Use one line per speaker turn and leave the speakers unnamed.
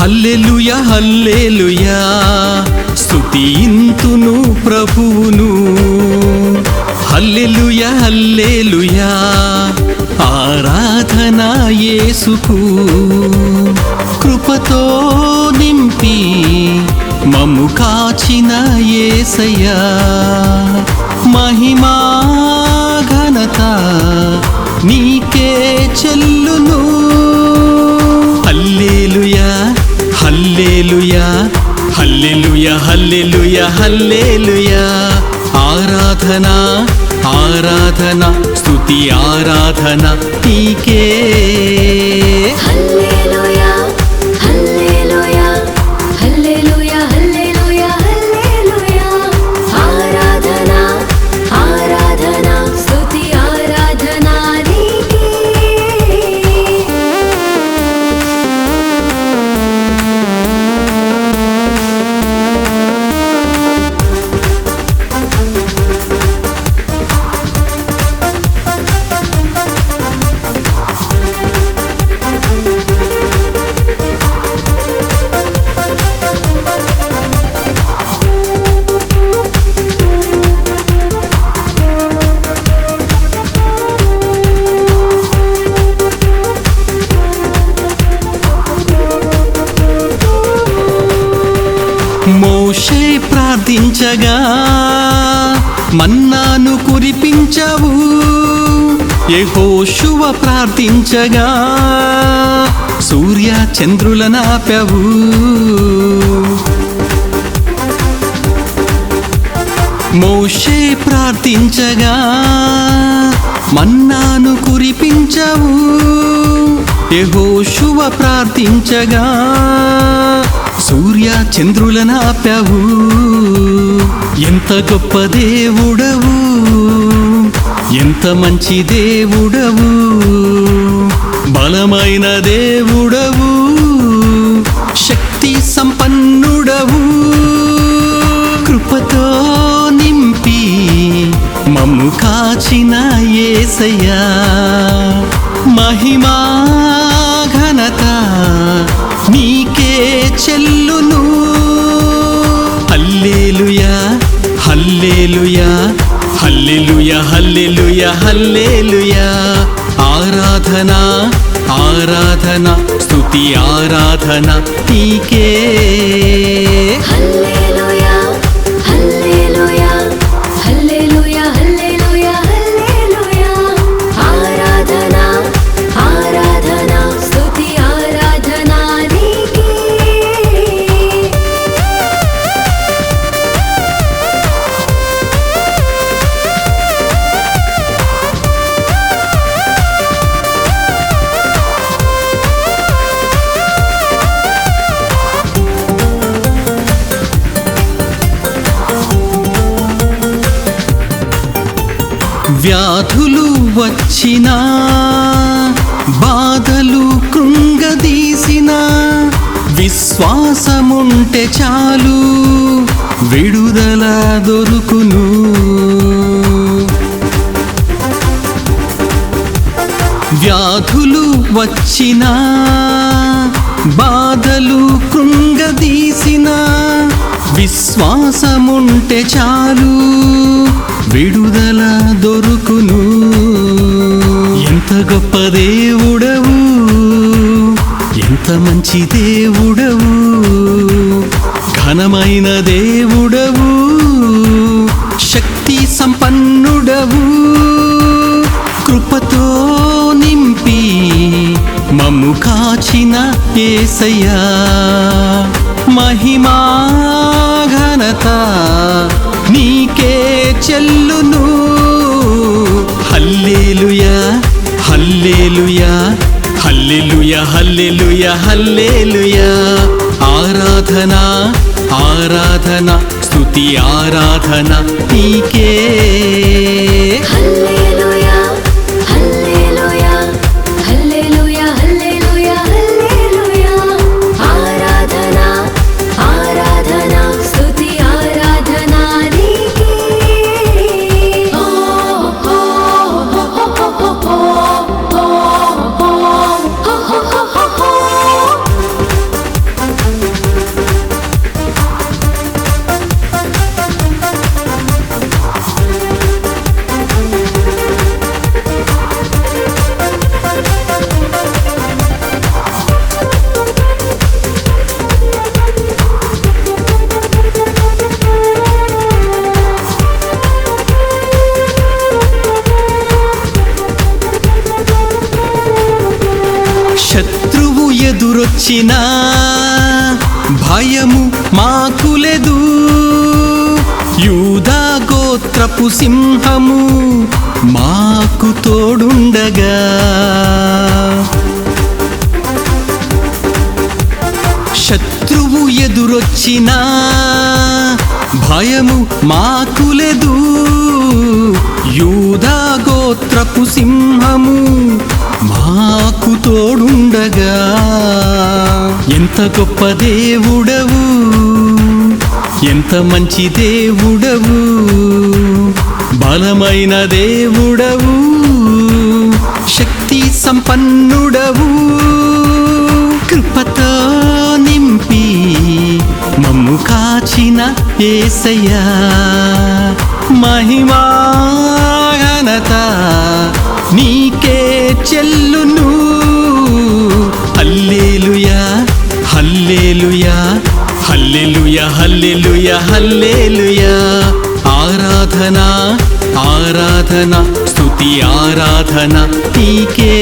హల్లెలూయా హల్లెలూయా స్తుతింతును ప్రభువును. హల్లెలూయా హల్లెలూయా ఆరాధన యేసుకు. కృపతో నింపి మమ్ము కాచిన యేసయ్యా, మహిమా ఘనత నీకే చెల్లును. హల్లెలూయా హల్లెలూయా హల్లెలూయా హల్లెలూయా హల్లెలూయా ఆరాధన ఆరాధన స్తుతి ఆరాధన నీకే.
హల్లెలూయా హల్లెలూయా హల్లెలూయా హల్లెలూయా హల్లెలూయా ఆరాధన ఆరాధన స్తుతి ఆరాధన నీకే.
మోషే ప్రార్థించగా మన్నాను కురిపించవు, యెహోషువ ప్రార్థించగా సూర్య చంద్రులనాపావు. మోషే ప్రార్థించగా మన్నాను కురిపించవు, యెహోషువ ప్రార్థించగా సూర్య చంద్రులనాపావు. ఎంత గొప్ప దేవుడవు, ఎంత మంచి దేవుడవు, బలమైన దేవుడవు, శక్తి సంపన్నుడవు. కృపతో నింపి మమ్ము కాచిన యేసయ్యా, మహిమా ఘనత నీకే చెల్లును. హల్లెలూయా హల్లెలూయా హల్లెలూయా హల్లెలూయా హల్లెలూయా ఆరాధన ఆరాధన స్తుతి ఆరాధన నీకే.
హల్లెలూయా హల్లెలూయా హల్లెలూయా హల్లెలూయా హల్లెలూయా ఆరాధన ఆరాధన స్తుతి ఆరాధన నీకే.
వ్యాధులు వచ్చినా బాధలు కృంగదీసిన విశ్వాసముంటే చాలు విడుదల దొరుకును. వ్యాధులు వచ్చినా బాధలు కృంగదీసిన విశ్వాసముంటే చాలు విడుదల దొరుకును. ఎంత గొప్ప దేవుడవు, ఎంత మంచి దేవుడవు, ఘనమైన దేవుడవు, శక్తి సంపన్నుడవు. కృపతో నింపి మమ్ము కాచిన యేసయ్యా, మహిమా ఘనత నీకే చెల్లును. హల్లెలూయా హల్లెలూయా హల్లెలూయా హల్లెలూయా హల్లెలూయా ఆరాధన ఆరాధన స్తుతి ఆరాధన నీకే.
హల్లెలూయా హల్లెలూయా హల్లెలూయా హల్లెలూయా హల్లెలూయా ఆరాధన ఆరాధన స్తుతి ఆరాధన నీకే. ఓ ఓ ఓ ఓ ఓ ఓ ఓ ఓ ఓ ఓ.
ఎదురొచ్చినా భయము మాకులేదు, యూదా గోత్రపు సింహము మాకు తోడుండగా. శత్రువు ఎదురొచ్చినా భయము మాకులేదు, యూదా గోత్రపు సింహము మాకు తోడుండగా. ఎంత గొప్ప దేవుడవు, ఎంత మంచి దేవుడవు, బలమైన దేవుడవు, శక్తి సంపన్నుడవు, కృపతో నింపి మమ్ము కాచిన యేసయ్యా. మహిమా ఘనత నీకే చెల్లును. హల్లెలూయా హల్లెలూయా హల్లెలూయా హల్లెలూయా హల్లెలూయా. ఆరాధన ఆరాధన స్తుతి ఆరాధన నీకే.